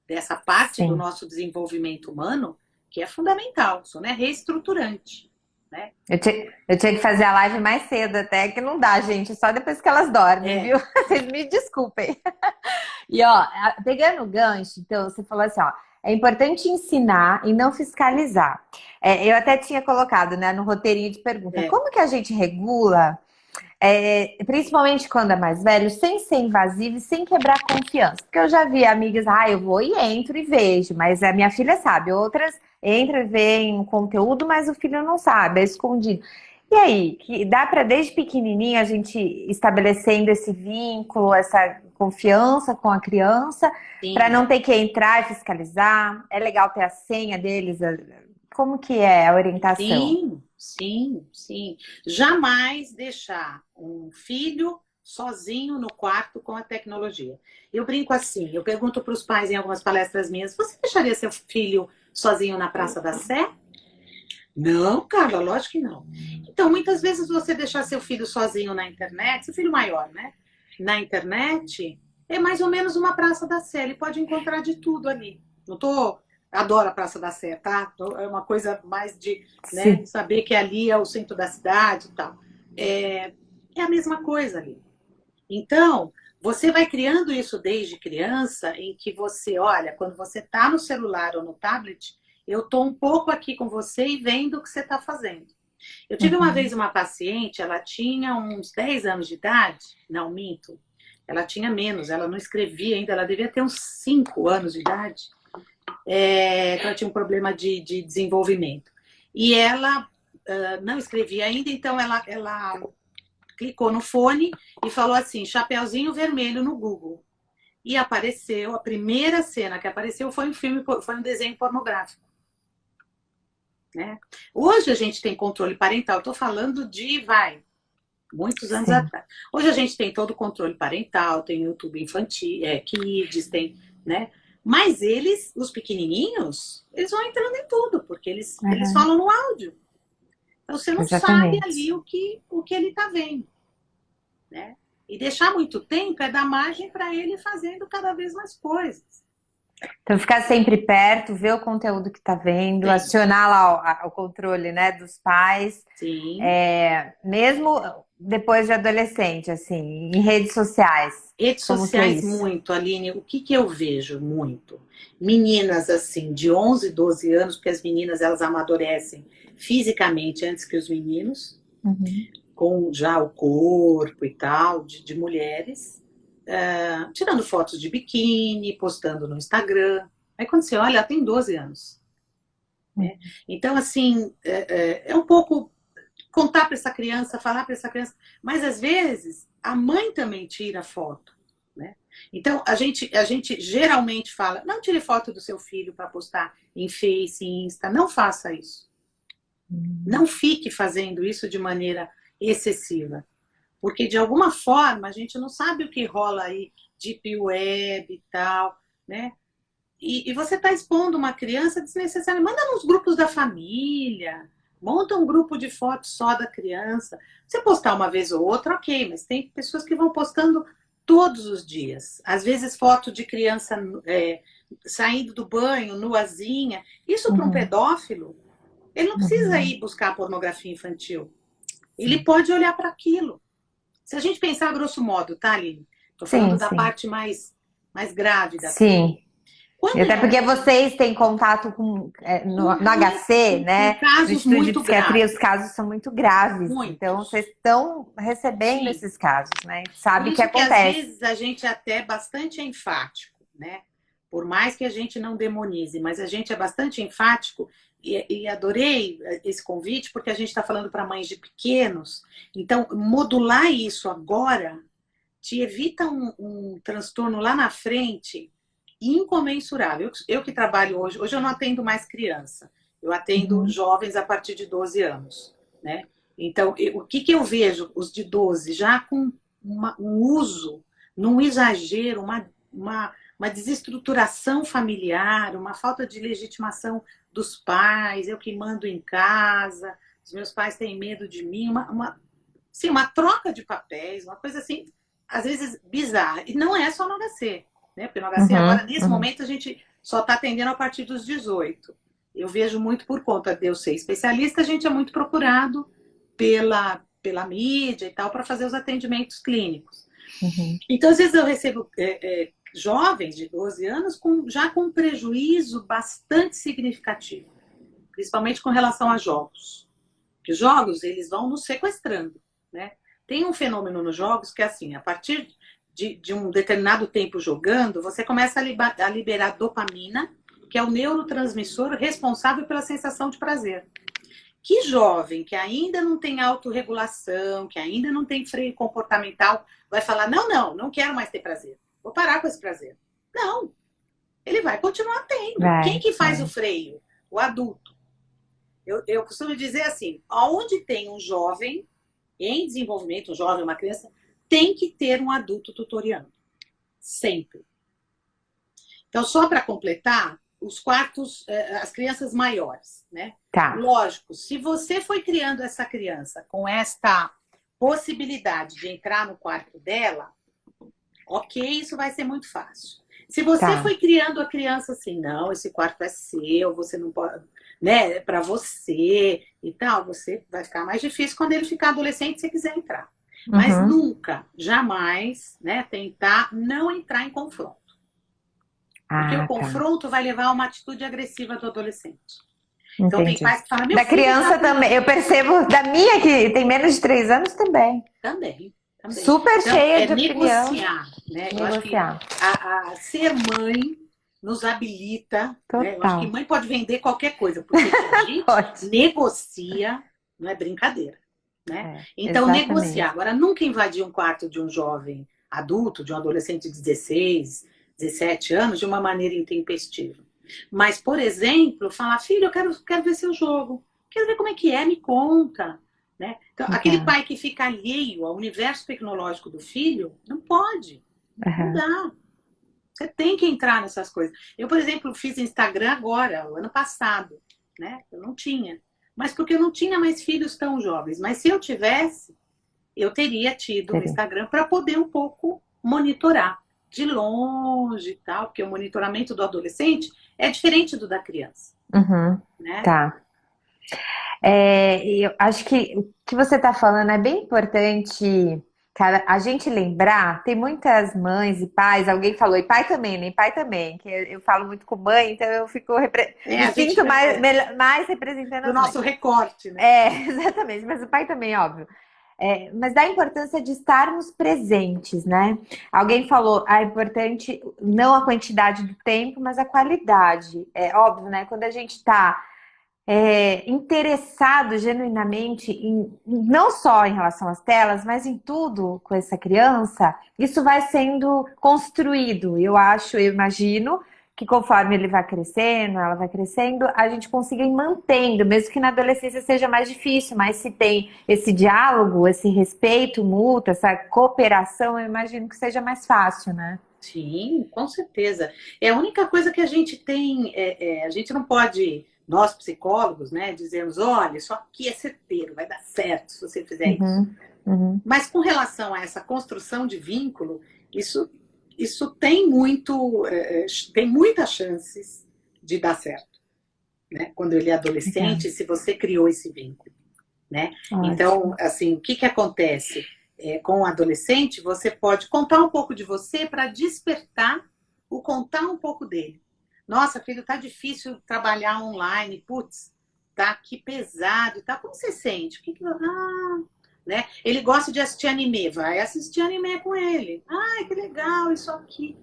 dessa parte do nosso desenvolvimento humano, que é fundamental. O sono é reestruturante. Né? Eu tinha que fazer a live mais cedo até, que não dá, gente, só depois que elas dormem, viu? Vocês me desculpem. E ó, pegando o gancho, então, você falou assim, ó, é importante ensinar e não fiscalizar. Eu até tinha colocado, né, no roteirinho de pergunta, como que a gente regula, principalmente quando é mais velho, sem ser invasivo e sem quebrar a confiança? Porque eu já vi amigas, eu vou e entro e vejo, mas a minha filha sabe, outras entra e vê um conteúdo, mas o filho não sabe, é escondido. E aí, que dá para desde pequenininho a gente estabelecendo esse vínculo, essa confiança com a criança, para Sim. não ter que entrar e fiscalizar? É legal ter a senha deles? Como que é a orientação? Sim, sim, sim. Jamais deixar um filho sozinho no quarto com a tecnologia. Eu brinco assim, eu pergunto para os pais em algumas palestras minhas, você deixaria seu filho sozinho na Praça da Sé? Não, Carla, lógico que não. Então, muitas vezes você deixar seu filho sozinho na internet, seu filho maior, né? Na internet, é mais ou menos uma Praça da Sé. Ele pode encontrar de tudo ali. Não tô. Adoro a Praça da Sé, tá? É uma coisa mais de, né, Sim. saber que ali é o centro da cidade e tal. É a mesma coisa ali. Então, você vai criando isso desde criança, em que você, olha, quando você está no celular ou no tablet, eu estou um pouco aqui com você e vendo o que você está fazendo. Eu tive uma vez Uhum. uma paciente, ela tinha uns 10 anos de idade, não minto, ela tinha menos, ela não escrevia ainda, ela devia ter uns 5 anos de idade, então ela tinha um problema de desenvolvimento. E ela não escrevia ainda, então ela clicou no fone e falou assim, Chapeuzinho Vermelho no Google. E apareceu, a primeira cena que apareceu foi um filme, foi um desenho pornográfico. Né? Hoje a gente tem controle parental, estou falando de, muitos anos Sim. atrás. Hoje a gente tem todo o controle parental, tem YouTube infantil, Kids, tem, né? Mas eles, os pequenininhos, eles vão entrando em tudo, porque eles Uhum. falam no áudio. Então você não sabe ali Exatamente. o que ele está vendo. Né? E deixar muito tempo é dar margem para ele fazendo cada vez mais coisas. Então, ficar sempre perto, ver o conteúdo que está vendo, Sim, acionar lá o controle, né, dos pais, sim. mesmo depois de adolescente, assim, em redes sociais. Redes Como que é sociais, isso? muito, Aline. O que eu vejo muito? Meninas, assim, de 11, 12 anos, porque as meninas, elas amadurecem fisicamente antes que os meninos, Uhum. com já o corpo e tal, de mulheres, tirando fotos de biquíni, postando no Instagram. Aí quando você olha, ela tem 12 anos. Né? Então, assim, é um pouco contar para essa criança, falar para essa criança, mas às vezes a mãe também tira foto. Né? Então, a gente geralmente fala, não tire foto do seu filho para postar em Face, em Insta, não faça isso. Não fique fazendo isso de maneira excessiva. Porque, de alguma forma, a gente não sabe o que rola aí, deep web e tal, né? E você está expondo uma criança desnecessariamente. Manda nos grupos da família, monta um grupo de fotos só da criança. Você postar uma vez ou outra, ok, mas tem pessoas que vão postando todos os dias. Às vezes, foto de criança saindo do banho, nuazinha. Isso para um Uhum. pedófilo, ele não precisa Uhum. ir buscar pornografia infantil. Ele Sim. pode olhar para aquilo. Se a gente pensar grosso modo, tá, Aline? Estou falando Sim, da sim. parte mais grave da coisa. Sim. E Quando até ele porque vocês têm contato com, no HC, com né? No casos Instituto de muito Psiquiatria, os graves, casos são muito graves. Então, muitos. vocês estão recebendo Sim. esses casos, né? Por Sabe que isso que às acontece. vezes a gente até é bastante enfático, né? Por mais que a gente não demonize, mas a gente é bastante enfático e adorei esse convite porque a gente está falando para mães de pequenos. Então, modular isso agora te evita um transtorno lá na frente incomensurável. Eu que trabalho hoje eu não atendo mais criança, eu atendo Uhum. jovens a partir de 12 anos, né? Então, o que eu vejo, os de 12 já com um uso, num exagero, uma desestruturação familiar, uma falta de legitimação dos pais, eu que mando em casa, os meus pais têm medo de mim, sim, uma troca de papéis, uma coisa assim, às vezes bizarra. E não é só no HC, né? Porque no HC agora, Uhum. nesse Uhum. momento, a gente só está atendendo a partir dos 18. Eu vejo muito por conta de eu ser especialista, a gente é muito procurado pela mídia e tal para fazer os atendimentos clínicos. Uhum. Então, às vezes eu recebo jovens de 12 anos já com um prejuízo bastante significativo, principalmente com relação a jogos. Porque os jogos, eles vão nos sequestrando, né? Tem um fenômeno nos jogos que é assim, a partir de um determinado tempo jogando, você começa a liberar dopamina, que é o neurotransmissor responsável pela sensação de prazer. Que jovem que ainda não tem autorregulação, que ainda não tem freio comportamental, vai falar, não quero mais ter prazer. vou parar com esse prazer. Não, ele vai continuar tendo. Quem que faz o freio? O adulto. Eu costumo dizer assim, onde tem um jovem em desenvolvimento, um jovem, uma criança, tem que ter um adulto tutoriando. Sempre. Então, só para completar, os quartos, as crianças maiores, né? Tá. Lógico, se você foi criando essa criança com esta possibilidade de entrar no quarto dela, ok, isso vai ser muito fácil. Se você foi criando a criança assim, não, esse quarto é seu, você não pode, né, é para você e tal, você vai ficar mais difícil quando ele ficar adolescente, se quiser entrar. Mas nunca, jamais, né, tentar não entrar em confronto. Porque o confronto vai levar a uma atitude agressiva do adolescente. Então tem pais que falam, meu da filho criança também, eu percebo, da minha que tem menos de 3 anos também. Também. Super então, cheia de negociar, opinião. né? Eu acho que a ser mãe nos habilita, né? Eu acho que mãe pode vender qualquer coisa, porque a gente negocia, não é brincadeira, né? Então, negociar. Agora, nunca invadir um quarto de um jovem adulto, de um adolescente de 16, 17 anos, de uma maneira intempestiva. Mas, por exemplo, falar, filho, eu quero ver seu jogo, quero ver como é que é, me conta. Né? Então, aquele pai que fica alheio ao universo tecnológico do filho, não pode. Não dá. Você tem que entrar nessas coisas. Eu, por exemplo, fiz Instagram agora, o ano passado. Né? Eu não tinha. Mas porque eu não tinha mais filhos tão jovens. Mas se eu tivesse, eu teria tido um Instagram para poder um pouco monitorar. De longe e tal, porque o monitoramento do adolescente é diferente do da criança. Né? Tá. Eu acho que o que você está falando é bem importante, cara, a gente lembrar, tem muitas mães e pais, alguém falou, e pai também, né? Pai também, que eu falo muito com mãe, então eu fico me sinto mais representando do nosso recorte, né? Exatamente, mas o pai também, óbvio. Mas da importância de estarmos presentes, né? Alguém falou, é importante não a quantidade do tempo, mas a qualidade. É óbvio, né? Quando a gente está interessado genuinamente não só em relação às telas, mas em tudo com essa criança, isso vai sendo construído. Eu imagino que conforme ele vai crescendo, ela vai crescendo, a gente consiga ir mantendo, mesmo que na adolescência seja mais difícil, mas se tem esse diálogo, esse respeito mútuo, essa cooperação, eu imagino que seja mais fácil, né? Sim, com certeza. É a única coisa que a gente tem, a gente não pode, nós psicólogos, né, dizemos, olha, isso aqui é certeiro, vai dar certo se você fizer isso. Mas com relação a essa construção de vínculo, isso tem muitas chances de dar certo, né? Quando ele é adolescente, se você criou esse vínculo, né? Então, assim, o que acontece? Com o adolescente, você pode contar um pouco de você para despertar o contar um pouco dele. Nossa, filho, tá difícil trabalhar online, putz, tá que pesado, tá? Como você sente? Né? Ele gosta de assistir anime, vai assistir anime com ele. Ai, que legal isso aqui.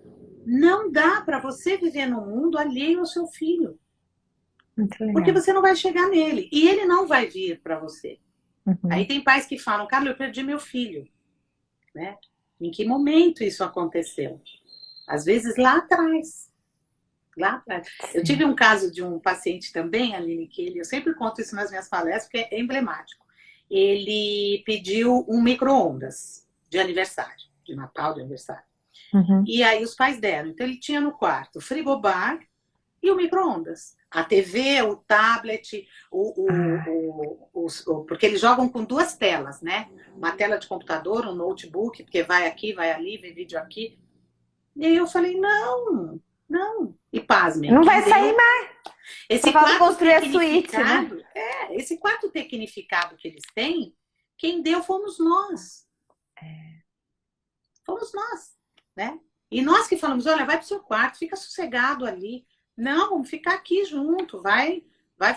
Não dá para você viver num mundo alheio ao seu filho. Porque você não vai chegar nele. E ele não vai vir para você. Aí tem pais que falam, Carla, eu perdi meu filho. Né? Em que momento isso aconteceu? Às vezes lá atrás. Lá atrás. Eu tive um caso de um paciente também, Aline, que eu sempre conto isso nas minhas palestras, porque é emblemático. Ele pediu um micro-ondas de aniversário, de Natal, de aniversário. E aí os pais deram. Então ele tinha no quarto o frigobar e o micro-ondas. A TV, o tablet, porque eles jogam com 2 telas, né? Uma tela de computador, um notebook, porque vai aqui, vai ali, vê vídeo aqui. E aí eu falei, não. E pasmem. Não vai sair mais. Esse quarto construir a suíte, né? Esse quarto tecnificado que eles têm, quem deu fomos nós. Fomos nós, né? E nós que falamos, olha, vai pro seu quarto, fica sossegado ali. Não, vamos ficar aqui junto, vai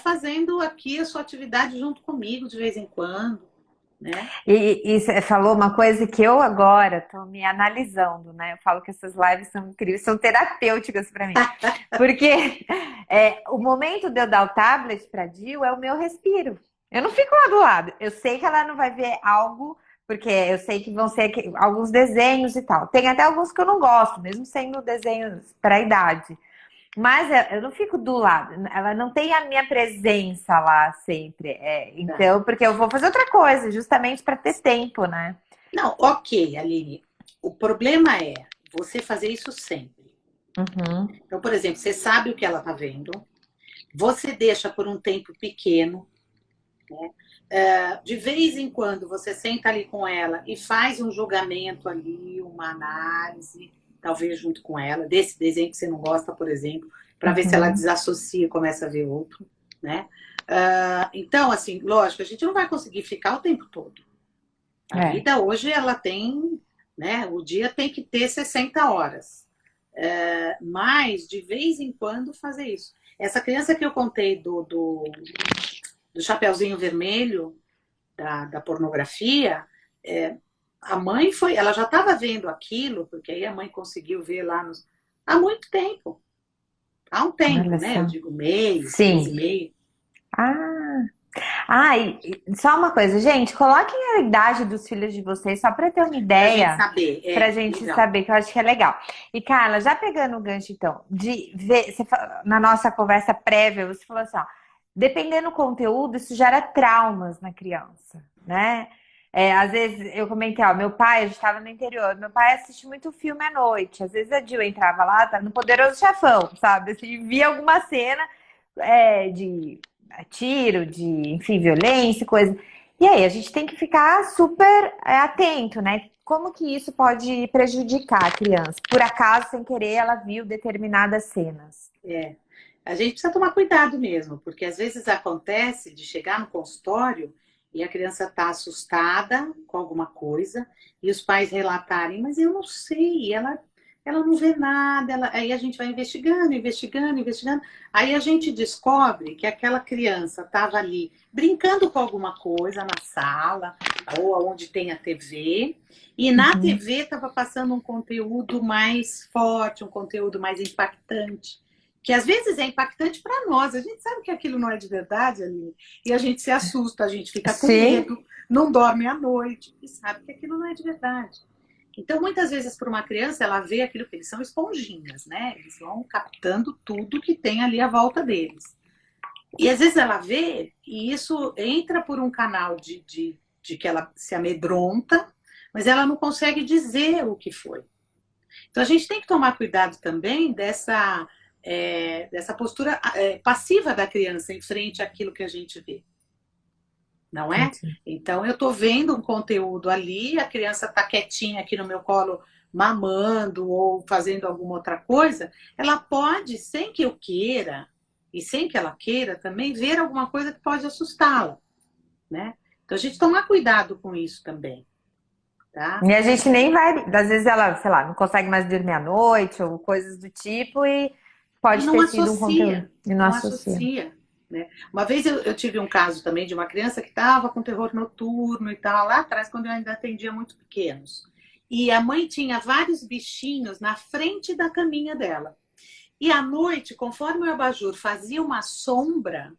fazendo aqui a sua atividade junto comigo de vez em quando, né? E você falou uma coisa que eu agora estou me analisando, né? Eu falo que essas lives são incríveis, são terapêuticas para mim. Porque o momento de eu dar o tablet para Dil é o meu respiro. Eu não fico lá do lado. Eu sei que ela não vai ver algo Porque eu sei que vão ser alguns desenhos e tal. Tem até alguns que eu não gosto, mesmo sendo desenhos para a idade. Mas eu não fico do lado, ela não tem a minha presença lá sempre. Tá? Então, porque eu vou fazer outra coisa, justamente para ter tempo, né? Não, ok, Aline. O problema é você fazer isso sempre. Uhum, Então, por exemplo, você sabe o que ela está vendo, você deixa por um tempo pequeno, né? De vez em quando você senta ali com ela e faz um julgamento ali, uma análise, talvez junto com ela, desse desenho que você não gosta, por exemplo, para ver se ela uhum. desassocia e começa a ver outro, né? Então, assim, lógico, a gente não vai conseguir ficar o tempo todo. A É. vida hoje, ela tem, né? O dia tem que ter 60 horas. Mas, de vez em quando, fazer isso. Essa criança que eu contei do Chapeuzinho Vermelho, da pornografia, a mãe foi, ela já estava vendo aquilo, porque aí a mãe conseguiu ver lá há muito tempo. Há um tempo, Olha né? Eu só. digo mês, mês e Sim. meio. Ah, e só uma coisa, gente, coloquem a idade dos filhos de vocês só para ter uma Para a gente ideia, saber. para a É, gente legal. saber, que eu acho que é legal. E Carla, já pegando o gancho então, de ver, na nossa conversa prévia, você falou assim, ó, dependendo do conteúdo, isso gera traumas na criança, né? Às vezes eu comentei, ó, meu pai, a gente estava no interior, meu pai assiste muito filme à noite. Às vezes a Jill entrava lá, tá no Poderoso Chefão, sabe? Assim, via alguma cena de tiro, de, enfim, violência, coisa. E aí, a gente tem que ficar super atento, né? Como que isso pode prejudicar a criança? Por acaso, sem querer, ela viu determinadas cenas. É. A gente precisa tomar cuidado mesmo, porque às vezes acontece de chegar no consultório e a criança está assustada com alguma coisa e os pais relatarem, mas eu não sei, ela não vê nada, aí a gente vai investigando, investigando, investigando, aí a gente descobre que aquela criança estava ali brincando com alguma coisa na sala ou onde tem a TV, e na Uhum. TV estava passando um conteúdo mais forte, um conteúdo mais impactante que às vezes é impactante para nós. A gente sabe que aquilo não é de verdade, Aline, e a gente se assusta, a gente fica com Sim, medo, não dorme à noite, e sabe que aquilo não é de verdade. Então, muitas vezes, para uma criança, ela vê aquilo que eles são esponjinhas, né? Eles vão captando tudo que tem ali à volta deles. E às vezes ela vê, e isso entra por um canal de que ela se amedronta, mas ela não consegue dizer o que foi. Então a gente tem que tomar cuidado também dessa postura passiva da criança em frente àquilo que a gente vê, não é? entendi. Então eu estou vendo um conteúdo ali, a criança está quietinha aqui no meu colo, mamando ou fazendo alguma outra coisa, ela pode, sem que eu queira, e sem que ela queira também, ver alguma coisa que pode assustá-la, né? Então a gente tomar cuidado com isso também, tá? E a gente nem vai, às vezes ela, sei lá, não consegue mais dormir à noite ou coisas do tipo e E pode não ter sido um conteúdo associa, e não não associa. associa. Né? Uma vez eu tive um caso também de uma criança que estava com terror noturno e tal, lá atrás, quando eu ainda atendia muito pequenos. E a mãe tinha vários bichinhos na frente da caminha dela. E à noite, conforme o abajur fazia uma sombra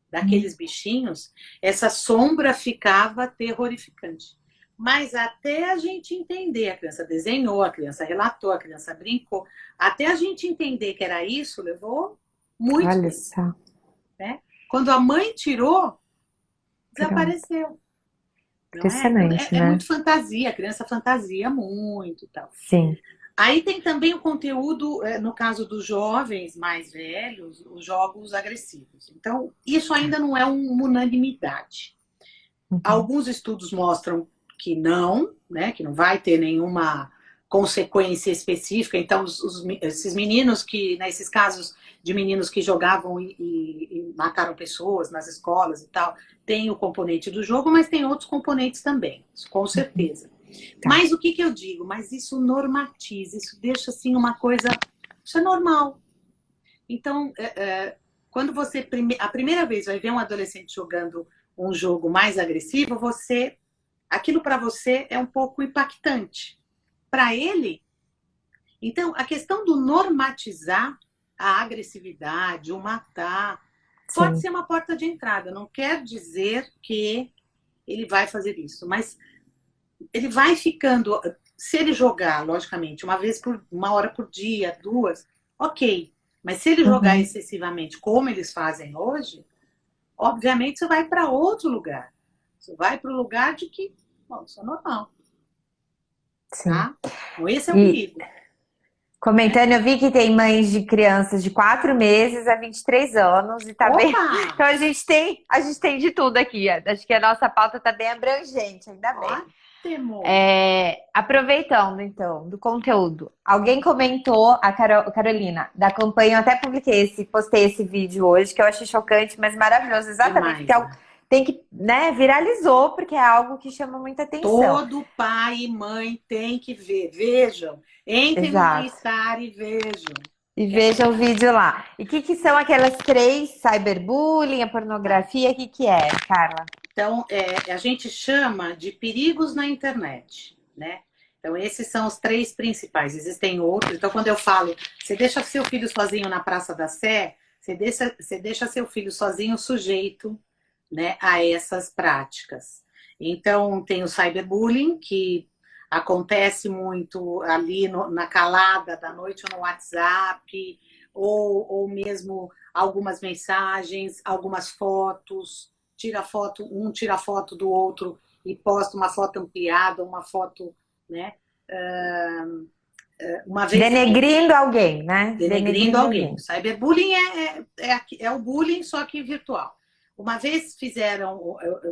daqueles bichinhos, essa sombra ficava terrorificante. Mas até a gente entender, a criança desenhou, a criança relatou, a criança brincou, até a gente entender que era isso, levou muito Olha tempo, só, né? Quando a mãe tirou, pronto. desapareceu, não é? Então Impressionante, é né? muito fantasia, a criança fantasia muito e tal. Sim. Aí tem também o conteúdo, no caso dos jovens mais velhos, os jogos agressivos. Então, isso ainda não é uma unanimidade. Uhum. Alguns estudos mostram que não, né, que não vai ter nenhuma consequência específica. Então, esses meninos que, nesses casos de meninos que jogavam e mataram pessoas nas escolas e tal, tem o componente do jogo, mas tem outros componentes também, com Uhum. certeza. Tá. Mas o que eu digo? Mas isso normatiza, isso deixa assim uma coisa, isso é normal. Então, quando você a primeira vez vai ver um adolescente jogando um jogo mais agressivo, aquilo para você é um pouco impactante. Para ele, então a questão do normatizar a agressividade, o matar, pode Sim. ser uma porta de entrada. Não quer dizer que ele vai fazer isso, mas ele vai ficando, se ele jogar, logicamente, uma hora por dia, duas, ok. Mas se ele jogar Uhum. excessivamente, como eles fazem hoje, obviamente você vai para outro lugar. Você vai para o lugar de que, bom, isso é normal, Sim. tá? Então esse é o E perigo, né? comentando, eu vi que tem mães de crianças de 4 meses a 23 anos e tá bem. Opa! Então a gente tem de tudo aqui. Acho que a nossa pauta tá bem abrangente, ainda bem. Ótimo! Aproveitando, então, do conteúdo. Alguém comentou, Carolina, da campanha, eu até postei esse vídeo hoje, que eu achei chocante, mas maravilhoso, exatamente, porque Demais, é algo, né? tem que, né, viralizou, porque é algo que chama muita atenção. Todo pai e mãe tem que ver. Vejam. Entrem no Exato. bem-estar e vejam. E É veja o fantástico. vídeo lá. E o que são aquelas três? Cyberbullying, a Tá. pornografia, o que é, Carla? Então, a gente chama de perigos na internet, né? Então, esses são os três principais. Existem outros. Então, quando eu falo, você deixa seu filho sozinho na Praça da Sé, você deixa seu filho sozinho sujeito, né, a essas práticas. Então, tem o cyberbullying, que acontece muito ali na calada da noite no WhatsApp, ou mesmo algumas mensagens, algumas fotos, tira foto do outro e posta uma foto ampliada, uma foto, né? Uma vez Denegrindo alguém, né? denegrindo Denegrindo alguém. alguém. O cyberbullying é o bullying, só que virtual. Uma vez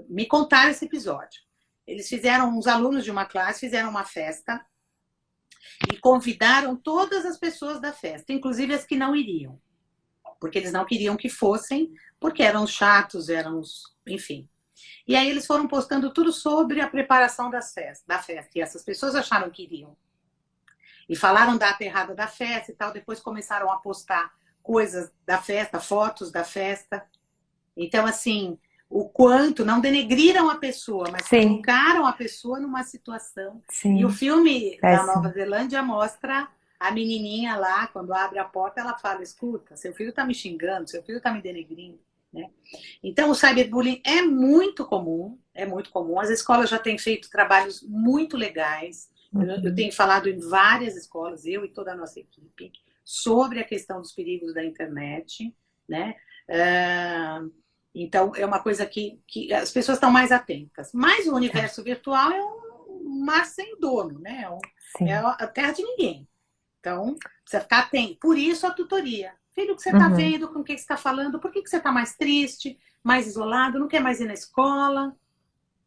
me contaram esse episódio. Eles fizeram, uns alunos de uma classe fizeram uma festa e convidaram todas as pessoas da festa, inclusive as que não iriam, porque eles não queriam que fossem, porque eram chatos, enfim. E aí eles foram postando tudo sobre a preparação da festa. E essas pessoas acharam que iriam. E falaram da data errada da festa e tal. Depois começaram a postar coisas da festa, fotos da festa. Então, assim, o quanto não denegriram a pessoa, mas Sim, colocaram a pessoa numa situação. E o sim, filme da Nova péssimo. Zelândia mostra a menininha lá, quando abre a porta, ela fala: escuta, seu filho está me xingando, seu filho está me denegrindo. Né? Então, o cyberbullying é muito comum, é muito comum. As escolas já têm feito trabalhos muito legais. Eu Uhum. tenho falado em várias escolas, eu e toda a nossa equipe, sobre a questão dos perigos da internet, né? Então, é uma coisa que as pessoas estão mais atentas. Mas o Tá, universo virtual é um mar sem dono, né? É sim. a terra de ninguém. Então, precisa ficar atento. Por isso a tutoria. Filho, o que você está Uhum. vendo, com o que você está falando, por que você está mais triste, mais isolado, não quer mais ir na escola?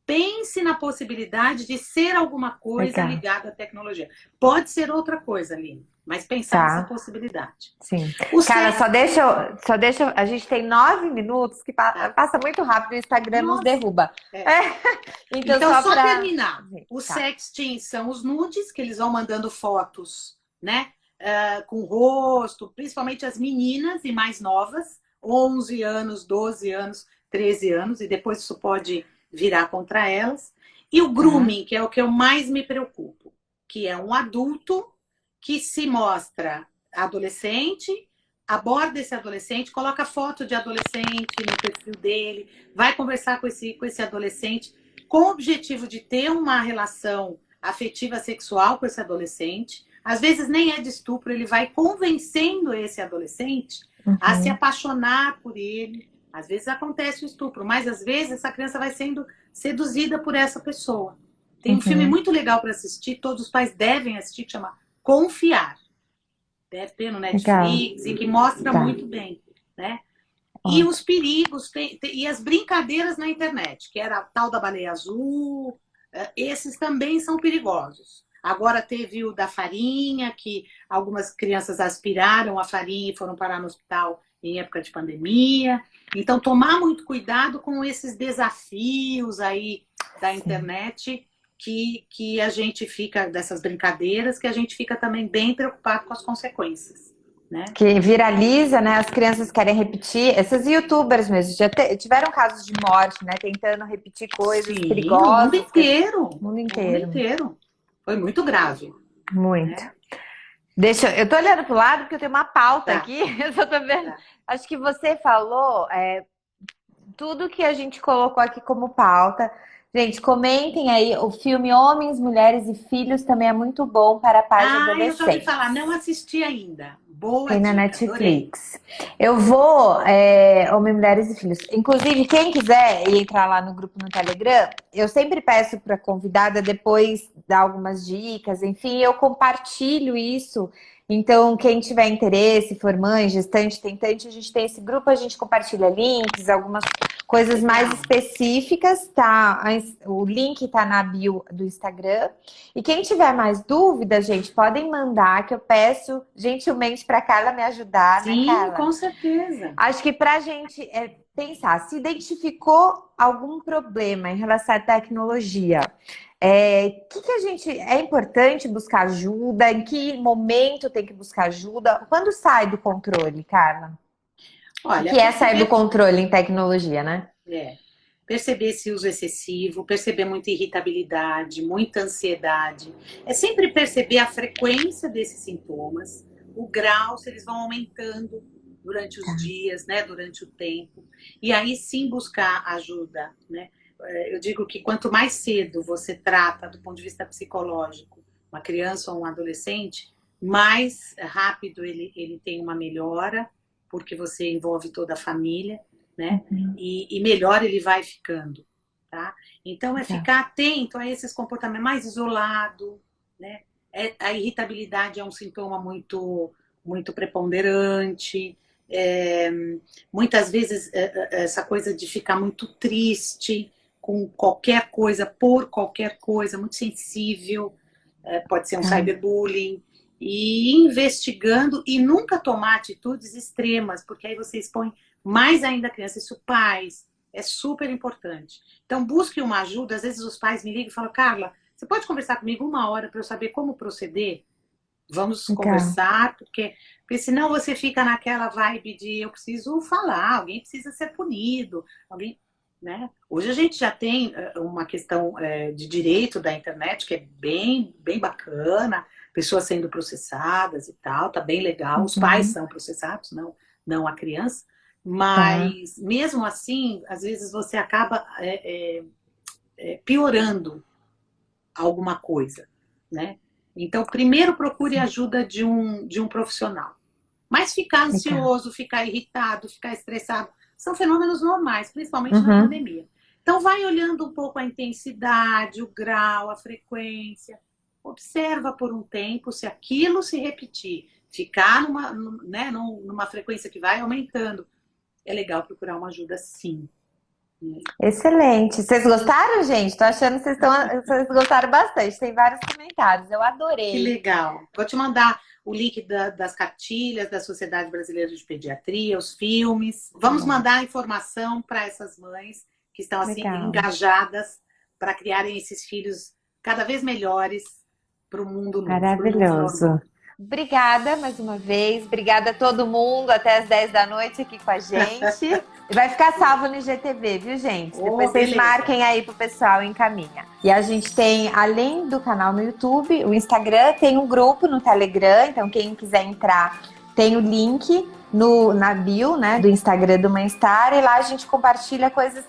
Pense na possibilidade de ser alguma coisa Legal. ligada à tecnologia. Pode ser outra coisa, Aline, mas pensar nessa Tá, possibilidade. sim. O Cara, sexo, só deixa, a gente tem 9 minutos que tá? passa muito rápido, o Instagram nos Nossa, derruba. é. Então, Então, só só pra. terminar. Os Tá. sexting são os nudes, que eles vão mandando fotos, né? Com o rosto, principalmente as meninas e mais novas, 11 anos, 12 anos, 13 anos, e depois isso pode virar contra elas. E o Tá. grooming, que é o que eu mais me preocupo, que é um adulto que se mostra adolescente, aborda esse adolescente, coloca foto de adolescente no perfil dele, vai conversar com esse adolescente com o objetivo de ter uma relação afetiva sexual com esse adolescente. Às vezes nem é de estupro, ele vai convencendo esse adolescente a se Uhum. apaixonar por ele. Às vezes acontece o estupro, mas às vezes essa criança vai sendo seduzida por essa pessoa. Tem um filme Uhum. muito legal para assistir, todos os pais devem assistir, que chama Confiar. Deve ter no Legal. Netflix, e que mostra Tá. muito bem, né? E os Ótimo. perigos, e as brincadeiras na internet, que era a tal da baleia azul, esses também são perigosos. Agora teve o da farinha, que algumas crianças aspiraram a farinha e foram parar no hospital em época de pandemia. Então, tomar muito cuidado com esses desafios aí da Sim. internet, que a gente fica, dessas brincadeiras, que a gente fica também bem preocupado com as consequências, né? Que viraliza, né? As crianças querem repetir. Essas YouTubers mesmo tiveram casos de morte, né? Tentando repetir coisas Sim, no mundo perigosas que inteiro. o mundo No mundo inteiro. inteiro. Foi muito grave, Muito. né? Eu tô olhando pro lado porque eu tenho uma pauta Tá, aqui. Eu só tô vendo. tá. Acho que você falou tudo que a gente colocou aqui como pauta. Gente, comentem aí, o filme Homens, Mulheres e Filhos também é muito bom para pais Ah, eu já ouvi adolescentes. falar, não assisti ainda. Boa Tem na dica, adorei. Netflix. Eu vou, Homem, Mulheres e Filhos. Inclusive, quem quiser entrar lá no grupo no Telegram, eu sempre peço para a convidada depois dar algumas dicas, enfim, eu compartilho isso. Então, quem tiver interesse, for mãe, gestante, tentante, a gente tem esse grupo, a gente compartilha links, algumas coisas mais Legal. específicas, tá? O link tá na bio do Instagram. E quem tiver mais dúvidas, gente, podem mandar, que eu peço gentilmente para Carla me ajudar, né, Sim, Carla? com certeza. Acho que para a gente pensar, se identificou algum problema em relação à tecnologia, que a gente é importante buscar ajuda? Em que momento tem que buscar ajuda? Quando sai do controle, Carla? O Olha, que é sair do perceber, controle em tecnologia, né? é, perceber esse uso excessivo, perceber muita irritabilidade, muita ansiedade. É sempre perceber a frequência desses sintomas, o grau, se eles vão aumentando durante os dias, né, durante o tempo. E aí sim buscar ajuda, né? Eu digo que quanto mais cedo você trata do ponto de vista psicológico uma criança ou um adolescente, mais rápido ele tem uma melhora, porque você envolve toda a família, né? E melhor ele vai ficando, tá? Então é ficar atento a esses comportamentos, mais isolado, né? A irritabilidade é um sintoma muito preponderante. É, muitas vezes essa coisa de ficar muito triste com qualquer coisa, por qualquer coisa, muito sensível, pode ser um cyberbullying, e investigando e nunca tomar atitudes extremas, porque aí você expõe mais ainda a criança. Isso, pais, é super importante. Então, busque uma ajuda. Às vezes os pais me ligam e falam, Carla, você pode conversar comigo 1 hora para eu saber como proceder? Vamos Legal. conversar, porque senão você fica naquela vibe de eu preciso falar, alguém precisa ser punido, alguém, né? Hoje a gente já tem uma questão de direito da internet que é bem bacana, pessoas sendo processadas e tal, tá bem legal. Os pais Uhum. são processados, não a criança, Tá. mas mesmo assim, às vezes você acaba piorando alguma coisa, né? Então, primeiro procure ajuda de um profissional. Mas ficar Legal. ansioso, ficar irritado, ficar estressado, são fenômenos normais, principalmente na Uhum. pandemia. Então, vai olhando um pouco a intensidade, o grau, a frequência. Observa por um tempo se aquilo se repetir, ficar numa frequência que vai aumentando. É legal procurar uma ajuda, sim. Excelente. Vocês gostaram, gente? Tô achando que vocês gostaram bastante. Tem vários comentários. Eu Que adorei. legal. Vou te mandar o link das cartilhas da Sociedade Brasileira de Pediatria, os filmes. Vamos Legal. mandar informação para essas mães que estão assim Legal. engajadas para criarem esses filhos cada vez melhores para o mundo novo, para o novo normal. Maravilhoso. Obrigada mais uma vez. Obrigada a todo mundo até as 10 da noite aqui com a gente. E vai ficar salvo no IGTV, viu, gente? Oh, Depois vocês beleza. marquem aí pro pessoal e encaminha. E a gente tem, além do canal no YouTube, o Instagram, tem um grupo no Telegram. Então, quem quiser entrar, tem o link na bio, né, do Instagram do Mãe-Star. E lá a gente compartilha coisas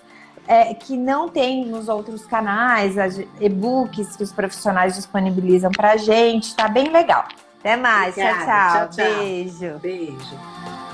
que não tem nos outros canais, e-books que os profissionais disponibilizam pra gente. Tá bem legal. Até mais. Tchau, Obrigada. Tchau, tchau. tchau. Beijo. Beijo.